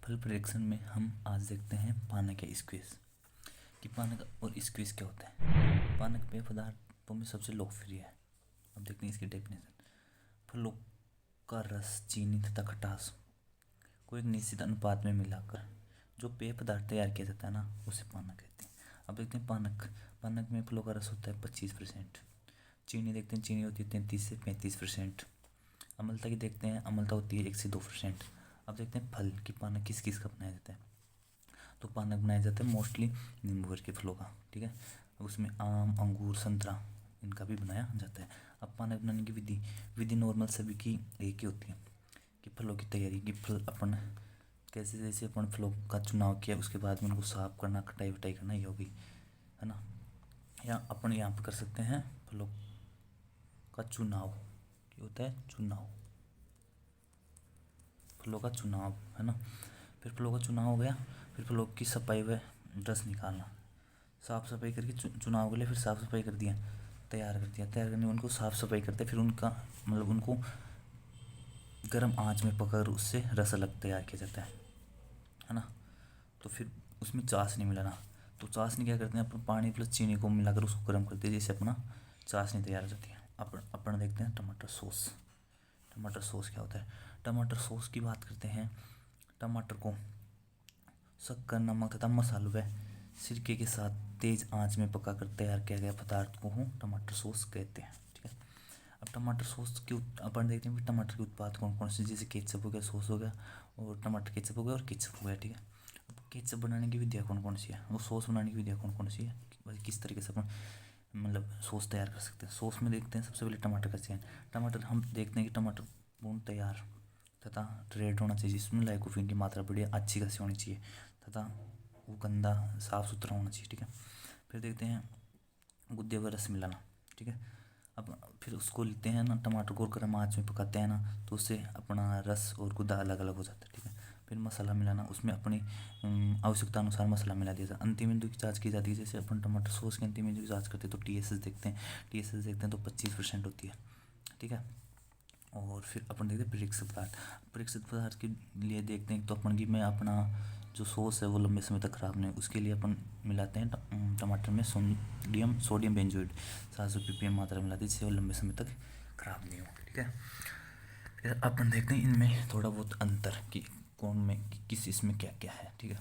फल परीक्षण में हम आज देखते हैं पानक या स्क्वीज कि पानक और स्क्वीज क्या होता है। पानक पेय पदार्थों में सबसे लोकप्रिय है। अब देखते हैं इसकी डेफिनेशन। फलों का रस, चीनी तथा खटास को एक निश्चित अनुपात में मिलाकर जो पेय पदार्थ तैयार किया जाता है ना, उसे पानक कहते हैं। अब देखते हैं पानक। पानक में फलों का रस होता है 25%। चीनी देखते हैं, चीनी होती है 33 से 35%। अम्लता की देखते हैं, अम्लता होती है 1 से 2%। अब देखते हैं फल कि पानक किस किस का बनाया जाता है। तो पानक बनाया जाता है मोस्टली नींबू वर्ग के फलों का, ठीक है। अब उसमें आम, अंगूर, संतरा इनका भी बनाया जाता है। अब पानक बनाने की विधि नॉर्मल सभी की एक ही होती है कि फलों की तैयारी की फल अपन कैसे, जैसे अपन फलों का चुनाव किया उसके बाद में उनको साफ करना, कटाई वटाई करना, ये होगी, है ना। या अपन यहाँ पर कर सकते हैं फलों का चुनाव, क्या होता है चुनाव, फलों का चुनाव, है ना। फिर फलों का चुनाव हो गया, फिर फलों की सफाई व रस निकालना, साफ़ सफाई करके चुनाव के लिए फिर साफ़ सफाई कर दिया, तैयार कर दिया, तैयार करने उनको साफ़ सफाई करते, फिर उनका मतलब उनको गर्म आंच में पकाकर उससे रस अलग तैयार किया जाता है ना। तो फिर उसमें चाशनी मिलाना, तो चाशनी क्या करते हैं अपन, पानी प्लस चीनी को मिलाकर उसको गर्म करते हैं, जिससे अपना चाशनी तैयार हो जाती है। अपन देखते हैं टमाटर सॉस। टमाटर सॉस क्या होता है। टमाटर सॉस की बात करते हैं। टमाटर को शक्कर, नमक तथा मसालों व सिरके के साथ तेज आंच में पकाकर तैयार किया गया पदार्थ को हम टमाटर सॉस कहते हैं, ठीक है। अब टमाटर सॉस के अपन देखते हैं टमाटर के उत्पाद कौन कौन से, जैसे केचप हो गया, सॉस हो गया, और टमाटर केचप हो गया और केचप हो गया, ठीक है। अब केचप बनाने की विधियाँ कौन कौन सी है, वो सॉस बनाने की विधियाँ कौन कौन सी है, किस तरीके से अपन मतलब सॉस तैयार कर सकते हैं। सॉस में देखते हैं सबसे पहले टमाटर का चयन। टमाटर हम देखते हैं कि टमाटर पूर्ण तैयार तथा रेड होना चाहिए, जिसमें लाइकोपीन की मात्रा बढ़िया अच्छी खासी होनी चाहिए, तथा वो गंदा साफ़ सुथरा होना चाहिए, ठीक है। फिर देखते हैं गुद्दे व रस मिलाना, ठीक है। अब फिर उसको लेते हैं ना, टमाटर को गर्म आँच में पकाते हैं ना, तो उससे अपना रस और गुद्दा अलग अलग हो जाता है, ठीक है। फिर मसाला मिलाना, उसमें अपनी आवश्यकता अनुसार मसाला मिला दिया जाता है। अंतिम बिंदु की जाँच की जाती है, जैसे अपन टमाटर सॉस की अंतिम बिंदु की जाँच करते हैं तो TSS देखते हैं। TSS देखते हैं तो 25% होती है, ठीक है। और फिर अपन देखते हैं परीक्षित पदार्थ। परीक्षित पदार्थ के लिए देखते हैं तो अपन की में अपना जो सॉस है वो लंबे समय तक ख़राब नहीं हो, उसके लिए अपन मिलाते हैं टमाटर में सोडियम बेंजोएट 700 ppm मात्रा मिलाते हैं, जिससे वो लंबे समय तक ख़राब नहीं हो, ठीक है। फिर अपन देखते हैं इनमें थोड़ा बहुत अंतर कि कौन में किस इसमें क्या क्या है, ठीक है।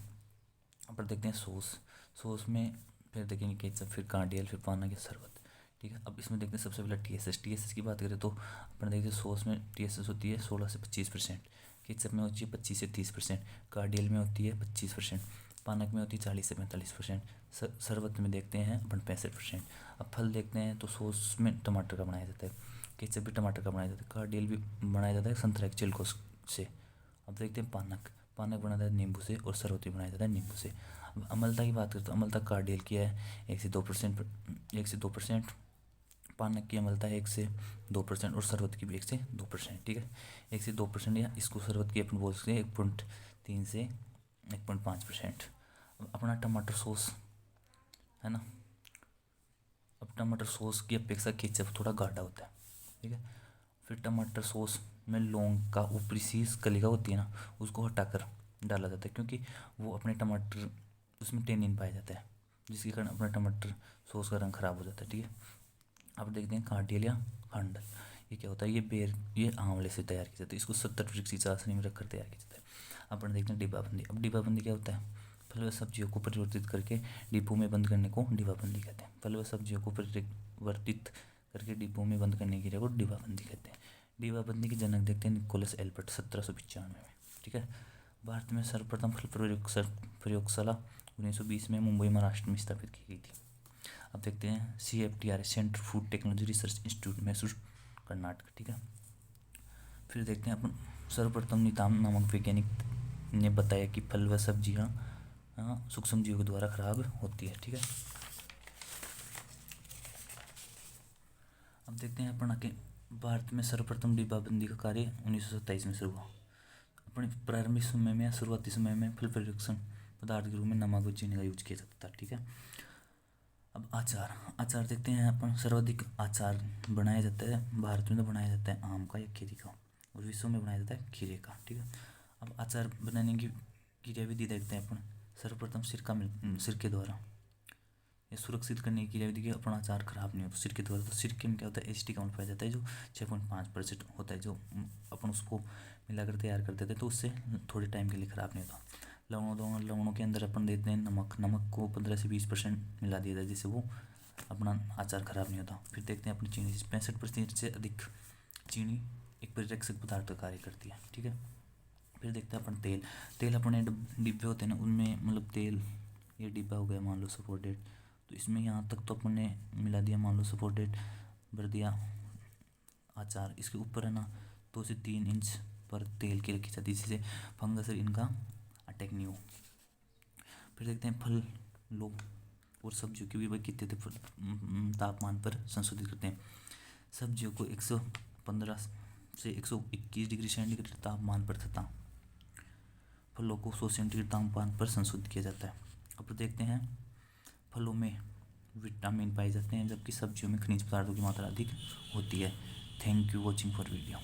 अपन देखते हैं सॉस। सॉस में फिर देखेंगे केचप, फिर कार्डियल, फिर पाना के शरबत, ठीक है। अब इसमें देखते हैं सबसे पहले TSS की बात करें तो अपन देखते हैं सॉस में TSS होती है 16 से 25%, केचप में होती है 25 से 30%, कार्डियल में होती है 25%, पानक में होती है 40 से 45%, शरबत में देखते हैं अपन 65%। अब फल देखते हैं तो सॉस में टमाटर का बनाया जाता है, केचप भी टमाटर का बनाया जाता है, कार्डियल भी बनाया जाता है संतरा के छिलकों से। अब देखते हैं पानक। पानक बनाया जाता है नींबू से, और शरबत भी बनाया जाता है नींबू से। अब अम्लता की बात करें तो अम्लता कार्डियल की है 1 से 2%, 1 से 2%। पानक की अम्लता है 1 से 2%, और शरबत की भी 1 से 2%, ठीक है। 1 से 2%, या इसको शरबत की अपन बोल सकते हैं 1.3 से 1.5%। अब अपना टमाटर सॉस है ना। अब टमाटर सॉस की अपेक्षा केचप थोड़ा गाढ़ा होता है, ठीक है। फिर टमाटर सॉस में लौंग का ऊपरी शीश कलिका होती है ना, उसको हटाकर डाला जाता है, क्योंकि वो अपने टमाटर उसमें टेनिन पाया जाता है, जिसके कारण अपना टमाटर सॉस का रंग खराब हो जाता है, ठीक है। अब देखते हैं कार्डियल या खांडल। ये क्या होता है, ये आंवले से तैयार किया जाता है, इसको 70 की चाशनी में रखकर तैयार किया जाता है। अपन देखते हैं डिब्बाबंदी। अब डिब्बाबंदी क्या होता है, फल व सब्जियों को परिवर्तित करके डिब्बों में बंद करने को डिब्बाबंदी कहते हैं। फल व सब्जियों को परिवर्तित करके डिब्बों में बंद करने की क्रिया को डिब्बाबंदी कहते हैं। डिब्बाबंदी के जनक देखते हैं निकोलस एल्बर्ट 1795 में, ठीक है। भारत में सर्वप्रथम फल प्रयोगशाला 1920 में मुंबई, महाराष्ट्र में स्थापित की गई थी। अब देखते हैं CFTR, centre food technology research institute, Mysore, Karnataka, ठीक है। फिर देखते हैं अपन सर्वप्रथम निताम नामक वैज्ञानिक ने बताया कि फल व सब्जियां सूक्ष्म जीवों के द्वारा खराब होती है, ठीक है। अब देखते हैं अपन आगे, भारत में सर्वप्रथम डिब्बाबंदी का कार्य 1927 में शुरू हुआ। अपने प्रारंभिक समय में, शुरुआती समय में फल परीक्षण पदार्थ के रूप में नमक और चीनी का यूज किया जाता था, ठीक है। अब आचार देखते हैं अपन। सर्वाधिक आचार बनाया जाता है भारत में, तो बनाया जाता है आम का या खीरे का, और विश्व में बनाया जाता है खीरे का, ठीक है। अब आचार बनाने की क्रियाविधि देखते हैं अपन। सर्वप्रथम सिर के द्वारा ये सुरक्षित करने की क्रियाविधि की अपना आचार खराब नहीं हो तो सिर के द्वारा। तो सिर के में क्या होता है, एसिटिक अम्ल पाया जाता है जो 6.5% होता है, जो अपन उसको मिलाकर तैयार करते थे तो उससे थोड़े टाइम के लिए ख़राब नहीं होता। लवणों के अंदर अपन देते हैं नमक को 15 से 20% मिला दिया जाए जिससे वो अपना आचार खराब नहीं होता। फिर देखते हैं अपनी चीनी, 65% से अधिक चीनी एक परिरक्षक पदार्थ का कार्य करती है, ठीक है। फिर देखते हैं अपन तेल अपने डिब्बे होते हैं ना, उनमें मतलब तेल, ये डिब्बा हो गया मान लो सपोर्टेड, तो इसमें यहाँ तक तो अपन ने मिला दिया, मान लो सपोर्टेड भर दिया आचार, इसके ऊपर है ना 2 से 3 इंच पर तेल की रखी जाती है जिससे फंगस और इनका अटैक नहीं हो। फिर देखते हैं फल लोग और सब्जियों की भी वही कितने तापमान पर संशोधित करते हैं। सब्जियों को 115 से 121 डिग्री सेंटीग्रेड तापमान पर तथा फलों को 100 सेंटीग्रेड तापमान पर संशोधित किया जाता है। अब देखते हैं फलों में विटामिन पाए जाते हैं जबकि सब्जियों में खनिज पदार्थों की मात्रा अधिक होती है। Thank you watching for video.